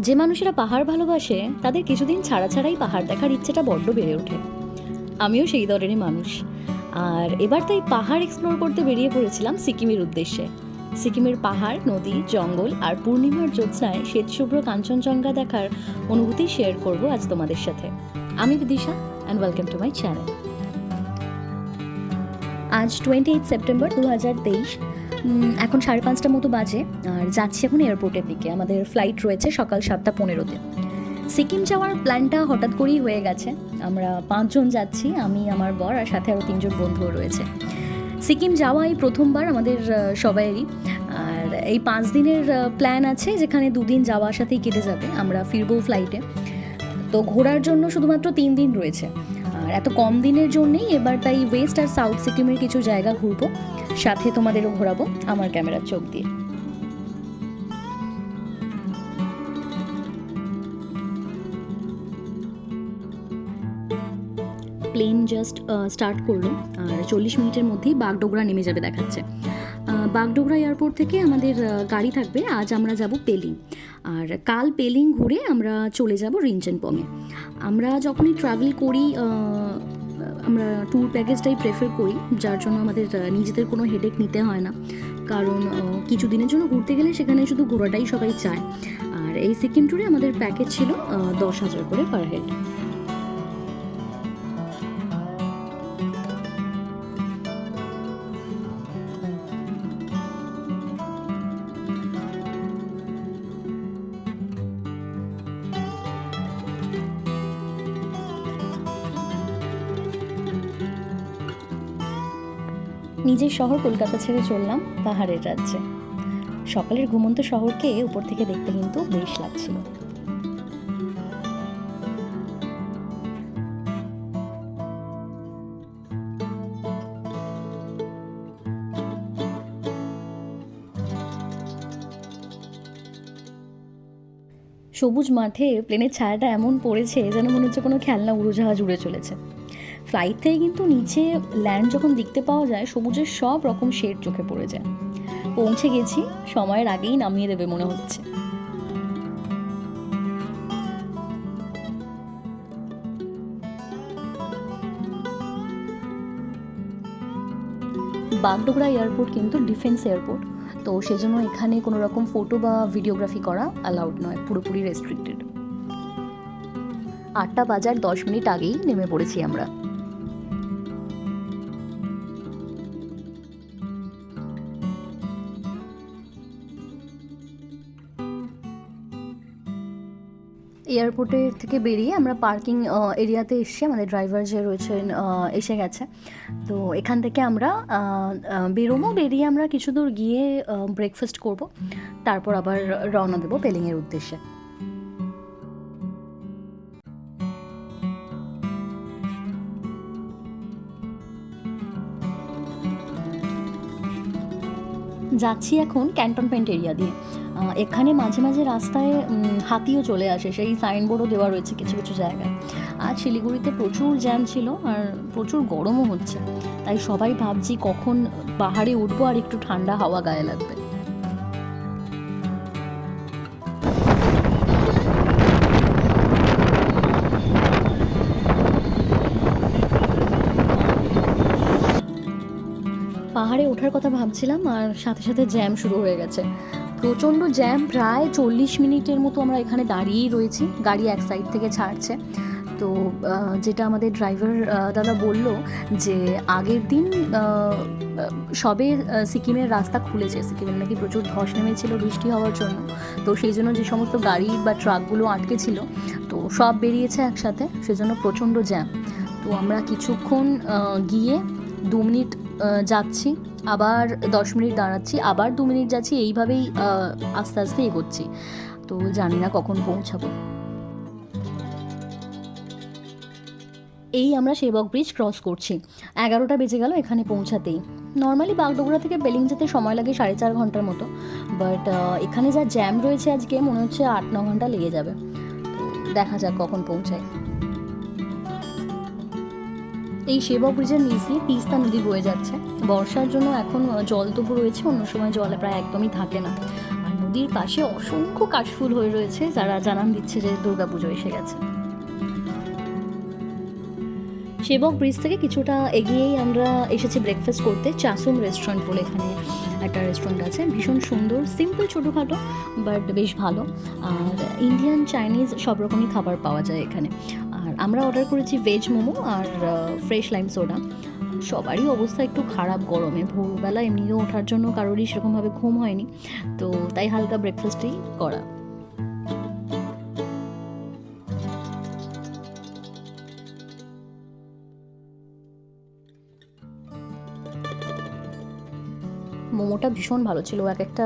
যে মানুষেরা পাহাড় ভালোবাসে তাদের কিছুদিন ছাড়া ছাড়াই পাহাড় দেখার ইচ্ছেটা বড্ড বেড়ে ওঠে। আমিও সেই দলেরই মানুষ। আর এবার তাই পাহাড় এক্সপ্লোর করতে বেরিয়ে পড়েছিলাম সিকিমের উদ্দেশ্যে। সিকিমের পাহাড়, নদী, জঙ্গল আর পূর্ণিমার জ্যোৎস্নায় শ্বেতশুভ্র কাঞ্চনজঙ্ঘা দেখার অনুভূতি শেয়ার করব আজ তোমাদের সাথে। আমি Bidisha and welcome to my channel. আজ 28 সেপ্টেম্বর 2023। এখন 5:30 মতো বাজে আর যাচ্ছি এখন এয়ারপোর্টের দিকে। আমাদের ফ্লাইট রয়েছে সকাল 7:15-তে। সিকিম যাওয়ার প্ল্যানটা হঠাৎ করেই হয়ে গেছে। আমরা 5 জন যাচ্ছি, আমি, আমার বর আর সাথে আরও 3 জন বন্ধুও রয়েছে। সিকিম যাওয়া এই প্রথমবার আমাদের সবাইয়েরই। আর এই 5 দিনের প্ল্যান আছে, যেখানে 2 দিন যাওয়া আসাতেই কেটে যাবে। আমরা ফিরবো ফ্লাইটে। তো ঘোরার জন্য শুধুমাত্র 3 দিন রয়েছে। আর এত কম দিনের জন্যেই এবার তাই ওয়েস্ট আর সাউথ সিকিমের কিছু জায়গা ঘুরবো, সাথে তোমাদেরও ঘোরাবো আমার ক্যামেরার চোখ দিয়ে। প্লেন জাস্ট স্টার্ট করলো আর 40 মিনিটের মধ্যেই বাগডোগরা নেমে যাবে দেখাচ্ছে। বাগডোগরা এয়ারপোর্ট থেকে আমাদের গাড়ি থাকবে। আজ আমরা যাব পেলিং, আর কাল পেলিং ঘুরে আমরা চলে যাব রিঞ্চেনপংয়ে। আমরা যখনই ট্রাভেল করি আমরা ট্যুর প্যাকেজটাই প্রেফার করি, যার জন্য আমাদের নিজেদের কোনো হেডেক নিতে হয় না। কারণ কিছু দিনের জন্য ঘুরতে গেলে সেখানে শুধু ঘোরাটাই সবাই চায়। আর এই সিকিম ট্যুরে আমাদের প্যাকেজ ছিল 10,000 করে পার হেড। নিজের শহর কলকাতা ছেড়ে চললাম পাহাড়ের রাজ্যে। সকালের ঘুমন্ত শহরকে উপর থেকে দেখতে কিন্তু বেশ লাগছিল। সবুজ মাঠে প্লেনের ছায়াটা এমন পড়েছে যেন মনে হচ্ছে কোনো খেলনা উড়োজাহাজ উড়ে চলেছে। ফ্লাইট থেকে কিন্তু নিচে ল্যান্ড যখন দেখতে পাওয়া যায়, সবুজের সব রকম শেড চোখে পড়ে যায়। পৌঁছে গেছি, সময়ের আগেই নামিয়ে দেবে মনে হচ্ছে। বাগডোগরা এয়ারপোর্ট কিন্তু ডিফেন্স এয়ারপোর্ট, তো সেজন্য এখানে কোনো রকম ফটো বা ভিডিওগ্রাফি করা অ্যালাউড নয়, পুরোপুরি রেস্ট্রিক্টেড। 8টা বাজার 10 মিনিট আগেই নেমে পড়েছি আমরা। এয়ারপোর্টের থেকে বেরিয়ে আমরা পার্কিং এরিয়াতে এসেছি। আমাদের ড্রাইভার যে রয়েছেন এসে গেছে। তো এখান থেকে আমরা বেরোবো। বেরিয়ে আমরা কিছু দূর গিয়ে ব্রেকফাস্ট করব, তারপর আবার রওনা দেবো পেলিংয়ের উদ্দেশ্যে। যাচ্ছি এখন ক্যান্টনমেন্ট এরিয়া দিয়ে। এখানে মাঝে মাঝে রাস্তায় হাতিও চলে আসে, সেই সাইনবোর্ডও দেওয়া রয়েছে কিছু কিছু জায়গায়। আর শিলিগুড়িতে প্রচুর জ্যাম ছিল আর প্রচুর গরমও হচ্ছে, তাই সবাই ভাবছি কখন পাহাড়ে উঠবো আর একটু ঠান্ডা হাওয়া গায়ে লাগবে। পাহাড়ে ওঠার কথা ভাবছিলাম আর সাথে সাথে জ্যাম শুরু হয়ে গেছে। প্রচণ্ড জ্যাম, প্রায় 40 মিনিটের মতো আমরা এখানে দাঁড়িয়েই রয়েছি। গাড়ি এক সাইড থেকে ছাড়ছে। তো যেটা আমাদের ড্রাইভার দাদা বলল যে আগের দিন সবে সিকিমের রাস্তা খুলেছে। সিকিমের নাকি প্রচুর ধস নেমেছিল বৃষ্টি হওয়ার জন্য, তো সেই জন্য যে সমস্ত গাড়ি বা ট্রাকগুলো আটকে ছিল তো সব বেরিয়েছে একসাথে, সেজন্য প্রচণ্ড জ্যাম। তো আমরা কিছুক্ষণ গিয়ে 2 মিনিট যাচ্ছি, আবার 10 মিনিট দাঁড়াচ্ছি, আবার 2 মিনিট যাচ্ছি, এইভাবেই আস্তে আস্তে এগোচ্ছি। তো জানি না কখন পৌঁছাবো। এই আমরা সেবক ব্রিজ ক্রস করছি। 11টা বেজে গেল এখানে পৌঁছাতেই। নর্মালি বাগডোগরা থেকে পেলিং যেতে সময় লাগে 4.5 ঘন্টার মতো, বাট এখানে যা জ্যাম রয়েছে আজকে মনে হচ্ছে 8-9 ঘন্টা লেগে যাবে। তো দেখা যাক কখন পৌঁছায়। এই সেবক ব্রিজের নিচ দিয়ে তিস্তা নদী বয়ে যাচ্ছে। বর্ষার জন্য এখন জল তবু রয়েছে, অন্য সময় জল প্রায় একদমই থাকে না। আর নদীর পাশে অসংখ্য কাশফুল হয়ে রয়েছে, যারা জানান দিচ্ছে যে দুর্গাপুজো এসে গেছে। সেবক ব্রিজ থেকে কিছুটা এগিয়েই আমরা এসেছি ব্রেকফাস্ট করতে। চাসুম রেস্টুরেন্ট বলে এখানে একটা রেস্টুরেন্ট আছে, ভীষণ সুন্দর, সিম্পল, ছোটোখাটো, বাট বেশ ভালো। আর ইন্ডিয়ান, চাইনিজ সব রকমই খাবার পাওয়া যায় এখানে। আর আমরা অর্ডার করেছি ভেজ মোমো আর ফ্রেশ লাইম সোডা। সবারই অবস্থা একটু খারাপ গরমে, ভোরবেলা এমনিও ওঠার জন্য কারোরই সেরকমভাবে ঘুম হয়নি, তো তাই হালকা ব্রেকফাস্টই করা। মোমোটা ভীষণ ভালো ছিল, এক একটা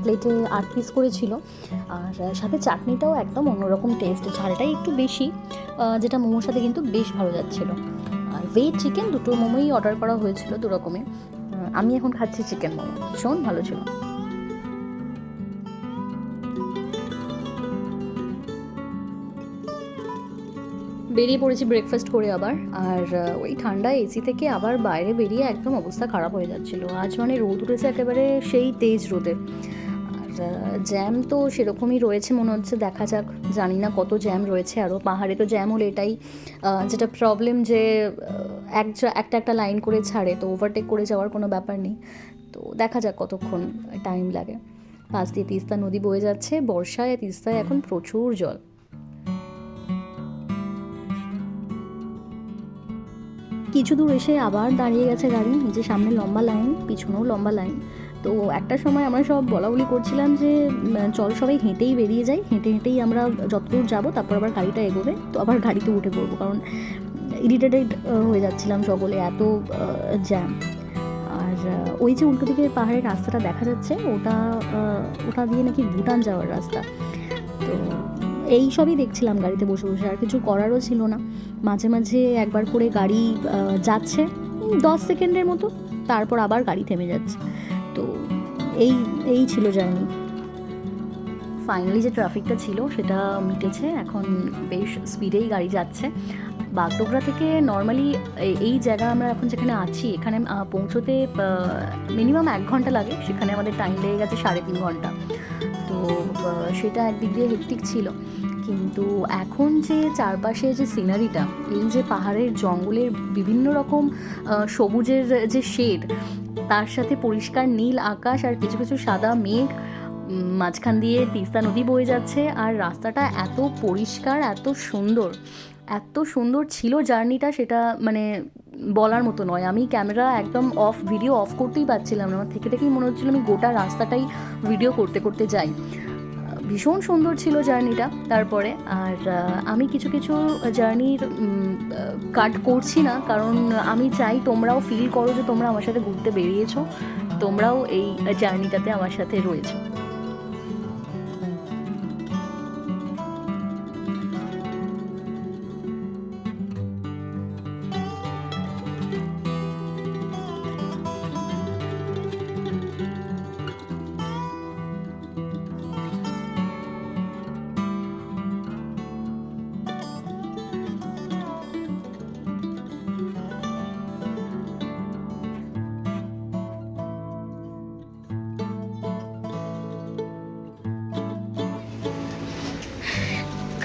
প্লেটে 8 পিস করে ছিল। আর সাথে চাটনিটাও একদম অন্যরকম টেস্ট, ঝালটাই একটু বেশি, যেটা মোমোর সাথে কিন্তু বেশ ভালো যাচ্ছিলো। আর ভেজ চিকেন দুটো মোমোই অর্ডার করা হয়েছিল, দু রকমের। আমি এখন খাচ্ছি চিকেন মোমো, ভীষণ ভালো ছিল। বেরিয়ে পড়েছি ব্রেকফাস্ট করে আবার। আর ওই ঠান্ডা এসি থেকে আবার বাইরে বেরিয়ে একদম অবস্থা খারাপ হয়ে যাচ্ছিলো। আজ মানে রোদ উঠেছে একেবারে সেই তেজ রোদে। আর জ্যাম তো সেরকমই রয়েছে মনে হচ্ছে, দেখা যাক, জানি না কত জ্যাম রয়েছে আরও। পাহাড়ে তো জ্যাম হলে এটাই যেটা প্রবলেম, যে একটা একটা লাইন করে ছাড়ে, তো ওভারটেক করে যাওয়ার কোনো ব্যাপার নেই। তো দেখা যাক কতক্ষণ টাইম লাগে। পাশ দিয়ে তিস্তা নদী বয়ে যাচ্ছে, বর্ষায় তিস্তায় এখন প্রচুর জল। কিছু দূর এসে আবার দাঁড়িয়ে গেছে গাড়ি, যে সামনে লম্বা লাইন, পিছনেও লম্বা লাইন। তো একটা সময় আমরা সব বলাবলি করছিলাম যে চল সবাই হেঁটেই বেরিয়ে যাই, হেঁটে হেঁটেই আমরা যতদূর যাবো, তারপর আবার গাড়িটা এগোবে, তো আবার গাড়িতে উঠে পড়বো, কারণ ইরিটেটেড হয়ে যাচ্ছিলাম সকলে, এত জ্যাম। আর ওই যে উল্টো দিকে পাহাড়ের রাস্তাটা দেখা যাচ্ছে, ওটা দিয়ে নাকি ভুটান যাওয়ার রাস্তা। তো এই সবই দেখছিলাম গাড়িতে বসে বসে, আর কিছু করারও ছিল না। মাঝে মাঝে একবার করে গাড়ি যাচ্ছে 10 সেকেন্ডের মতো, তারপর আবার গাড়ি থেমে যাচ্ছে। তো এই এই ছিল জার্নি। ফাইনালি যে ট্রাফিকটা ছিল সেটা মিটেছে, এখন বেশ স্পিডেই গাড়ি যাচ্ছে। বাগডোগরা থেকে নর্মালি এই জায়গা আমরা এখন যেখানে আছি, এখানে পৌঁছোতে মিনিমাম 1 ঘন্টা লাগে, সেখানে আমাদের টাইম লেগে গেছে 3.5 ঘন্টা। তো সেটা একদিক দিয়ে হেক্টিক ছিল, কিন্তু এখন যে চারপাশে যে সিনারিটা, এই যে পাহাড়ের জঙ্গলের বিভিন্ন রকম সবুজের যে শেড, তার সাথে পরিষ্কার নীল আকাশ আর কিছু কিছু সাদা মেঘ, মাঝখান দিয়ে তিস্তা নদী বয়ে যাচ্ছে, আর রাস্তাটা এত পরিষ্কার, এত সুন্দর ছিল জার্নিটা, সেটা মানে বলার মতো নয়। আমি ক্যামেরা একদম ভিডিও অফ করতেই পারছিলাম না, আমার থেকে থেকেই মনে হচ্ছিলো আমি গোটা রাস্তাটাই ভিডিও করতে করতে যাই। ভীষণ সুন্দর ছিল জার্নিটা। তারপরে আর আমি কিছু কিছু জার্নির কাট করছি না, কারণ আমি চাই তোমরাও ফিল করো যে তোমরা আমার সাথে ঘুরতে বেরিয়েছো, তোমরাও এই জার্নিটাতে আমার সাথে রয়েছো।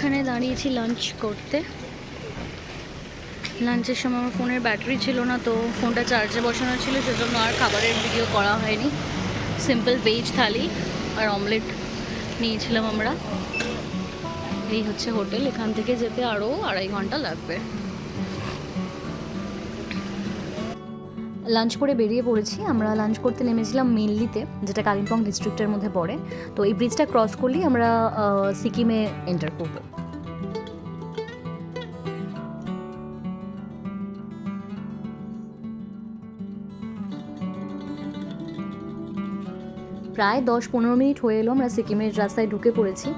এখানে দাঁড়িয়েছি লাঞ্চ করতে। লাঞ্চের সময় আমার ফোনের ব্যাটারি ছিল না, তো ফোনটা চার্জে বসানো ছিল, সেজন্য আর খাবারের ভিডিও করা হয়নি। সিম্পল ভেজ থালি আর অমলেট নিয়েছিলাম আমরা। এই হচ্ছে হোটেল, এখান থেকে যেতে আরও 2.5 ঘন্টা লাগবে। লাঞ্চ করে বেরিয়ে পড়েছি। আমরা লাঞ্চ করতে নেমেছিলাম মেনলিতে, যেটা কালিম্পং ডিস্ট্রিক্টের মধ্যে পড়ে। তো এই ব্রিজটা ক্রস করলেই আমরা সিকিমে এন্টার করব। প্রায় 10-15 মিনিট হয়ে এলো, আমরা সিকিমের রাস্তায় ঢুকে পড়েছি।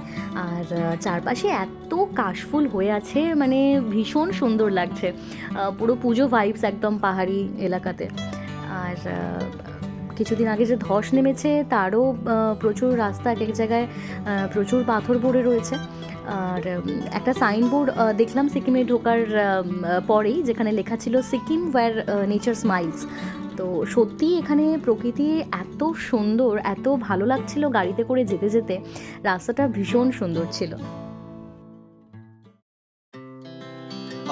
আর চারপাশে এত কাশফুল হয়ে আছে, মানে ভীষণ সুন্দর লাগছে, পুরো পুজো ভাইবস একদম পাহাড়ি এলাকাতে। আর কিছুদিন আগে যে ধস নেমেছে, তারও প্রচুর রাস্তা, এক এক জায়গায় প্রচুর পাথর পড়ে রয়েছে। আর একটা সাইনবোর্ড দেখলাম সিকিমে ঢোকার পরেই, যেখানে লেখা ছিল সিকিম ওয়্যার নেচার স্মাইলস। তো সত্যি এখানে প্রকৃতি এত সুন্দর, এত ভালো লাগছিল গাড়িতে করে যেতে যেতে। রাস্তাটা ভীষণ সুন্দর ছিল।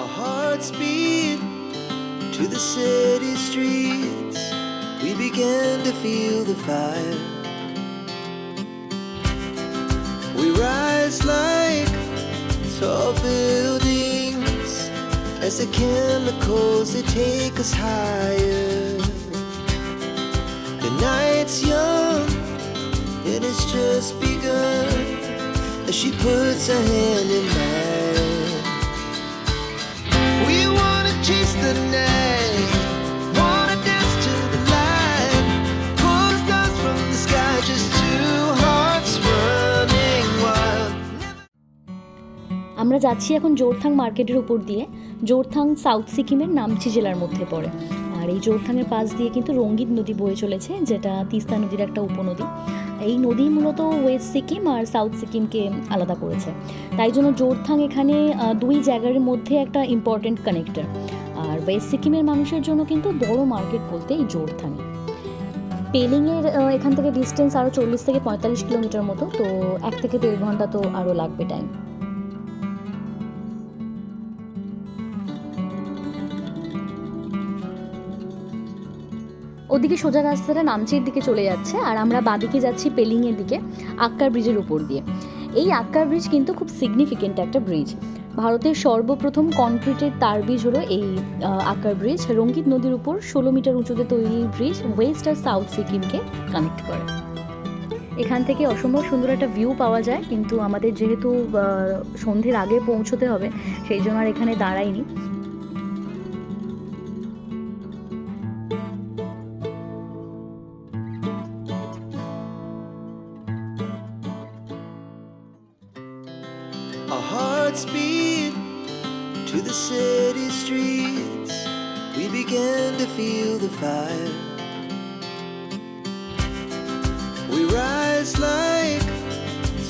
Our hearts beat to the city streets. We began to feel the fire. We rise like tall buildings as the chemicals they take us higher. The night's young and it's just begun as she puts her hand in mine. We wanna chase the night, wanna dance to the light, pull the stars from the sky, just two hearts running wild. আমরা যাচ্ছি এখন জোরথাং মার্কেটের উপর দিয়ে। Jorethang south সিকিমের নামচি জেলার মধ্যে পড়ে। আর এই জোরথাংয়ের পাশ দিয়ে কিন্তু রঙ্গিত নদী বয়ে চলেছে, যেটা তিস্তা নদীর একটা উপনদী। এই নদী মূলত ওয়েস্ট সিকিম আর সাউথ সিকিমকে আলাদা করেছে, তাই জন্য জোরথাং এখানে দুই জায়গার মধ্যে একটা ইম্পর্টেন্ট কানেক্টর। আর ওয়েস্ট সিকিমের মানুষের জন্য কিন্তু বড় মার্কেট বলতে এই জোরথাং। পেলিংয়ের এখান থেকে ডিস্টেন্স আরও 40 থেকে 45 কিলোমিটার মতো, তো 1 থেকে 1.5 ঘন্টা তো আরও লাগবে টাইম। ওদিকে সোজা রাস্তাটা নামচির দিকে চলে যাচ্ছে, আর আমরা বাদিকে যাচ্ছি পেলিংয়ের দিকে আক্কার ব্রিজের উপর দিয়ে। এই আক্কার ব্রিজ কিন্তু খুব সিগনিফিকেন্ট একটা ব্রিজ। ভারতের সর্বপ্রথম কনক্রিটের তার ব্রিজ হলো এই আক্কার ব্রিজ। রঙ্গিত নদীর উপর 16 মিটার উঁচুতে তৈরি ব্রিজ ওয়েস্ট আর সাউথ সিকিমকে কানেক্ট করে। এখান থেকে অসম্ভব সুন্দর একটা ভিউ পাওয়া যায়, কিন্তু আমাদের যেহেতু সন্ধ্যের আগে পৌঁছতে হবে, সেই জন্য আর এখানে দাঁড়াইনি। Our hearts beat to the city streets. We began to feel the fire. We rise like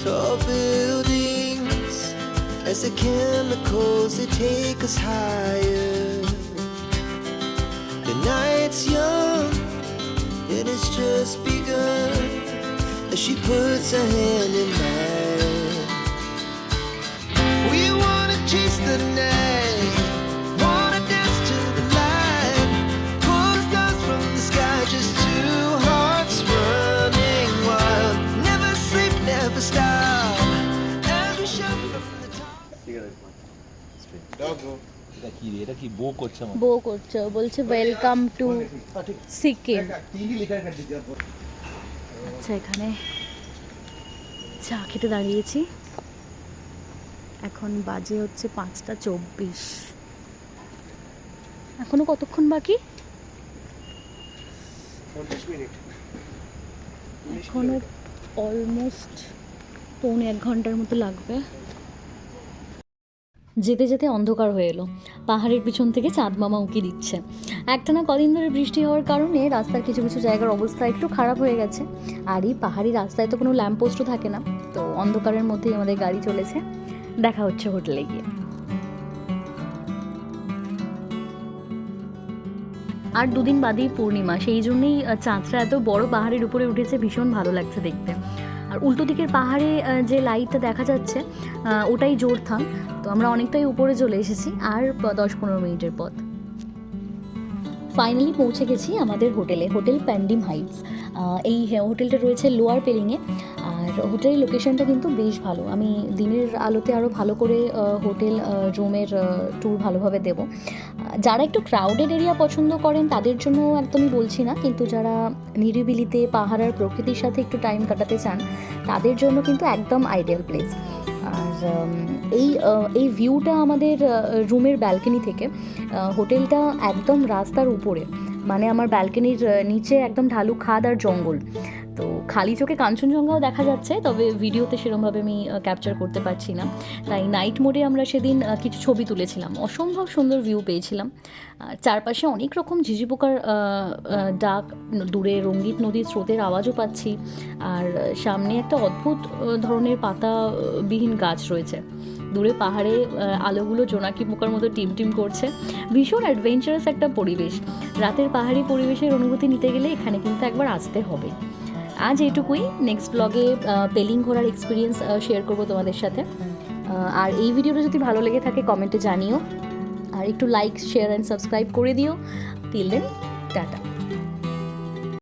tall buildings as the chemicals they take us higher. The night's young and it's just begun as she puts her hand in mine. We wanna chase the night, wanna dance to the light, pull the stars from the sky, just two hearts running wild. Never sleep, never stop, as we shout from the top. এটা কি বো করছে আমার? বো করছে, বলছে welcome to Sikkim. আচ্ছা, এখানে চা খেতে দাঁড়িয়েছি। এখন বাজে হচ্ছে 5:24। এখনো কতক্ষণ বাকি? এখনো অলমোস্ট 1.25 ঘন্টার মতো লাগবে। যেতে যেতে অন্ধকার হয়ে এলো। পাহাড়ের পিছন থেকে চাঁদ মামা উঁকি দিচ্ছে। একটানা কদিন ধরে বৃষ্টি হওয়ার কারণে রাস্তার কিছু কিছু জায়গার অবস্থা একটু খারাপ হয়ে গেছে। আর এই পাহাড়ি রাস্তায় তো কোনো ল্যাম্পপোস্টও থাকে না, তো অন্ধকারের মধ্যেই আমাদের গাড়ি চলেছে। দেখা হচ্ছে হোটেলে গিয়ে। আর 2 দিন বাদেই পূর্ণিমা, সেই জন্যই চাঁদটা এত বড় পাহাড়ের উপরে উঠেছে, ভীষণ ভালো লাগছে দেখতে। আর উল্টো দিকের পাহাড়ে যে লাইটটা দেখা যাচ্ছে ওটাই জোরথাং। তো আমরা অনেকটাই উপরে চলে এসেছি, আর 10-15 মিনিটের পথ। ফাইনালি পৌঁছে গেছি আমাদের হোটেলে, হোটেল প্যান্ডিম হাইটস। এই হোটেলটা রয়েছে লোয়ার পেলিংয়ে। আর হোটেলের লোকেশনটা কিন্তু বেশ ভালো। আমি দিনের আলোতে আরও ভালো করে হোটেল রুমের ট্যুর ভালোভাবে দেব। যারা একটু ক্রাউডেড এরিয়া পছন্দ করেন তাদের জন্য একদমই বলছি না, কিন্তু যারা নিরিবিলিতে পাহাড় আর প্রকৃতির সাথে একটু টাইম কাটাতে চান তাদের জন্য কিন্তু একদম আইডিয়াল প্লেস। আর এই ভিউটা আমাদের রুমের ব্যালকনি থেকে। হোটেলটা একদম রাস্তার উপরে, মানে আমার ব্যালকনির নিচে একদম ঢালু খাদ আর জঙ্গল। তো খালি চোখে কাঞ্চনজঙ্ঘাও দেখা যাচ্ছে, তবে ভিডিওতে সেরকমভাবে আমি ক্যাপচার করতে পারছি না। তাই নাইট মোডে আমরা সেদিন কিছু ছবি তুলেছিলাম। অসম্ভব সুন্দর ভিউ পেয়েছিলাম। চারপাশে অনেক রকম ঝিঝি পোকার ডাক, দূরে রঙ্গিত নদীর স্রোতের আওয়াজও পাচ্ছি। আর সামনে একটা অদ্ভুত ধরনের পাতাবিহীন গাছ রয়েছে। দূরে পাহাড়ে আলোগুলো জোনাকি পোকার মতো টিমটিম করছে। ভীষণ অ্যাডভেঞ্চারাস একটা পরিবেশ। রাতের পাহাড়ি পরিবেশের অনুভূতি নিতে গেলে এখানে কিন্তু একবার আসতে হবে। আজ এইটুকুই। নেক্সট ব্লগে পেলিং ঘোরার এক্সপিরিয়েন্স শেয়ার করবো তোমাদের সাথে। আর এই ভিডিওটা যদি ভালো লেগে থাকে কমেন্টে জানিও, আর একটু লাইক শেয়ার অ্যান্ড সাবস্ক্রাইব করে দিও। Till then, tata.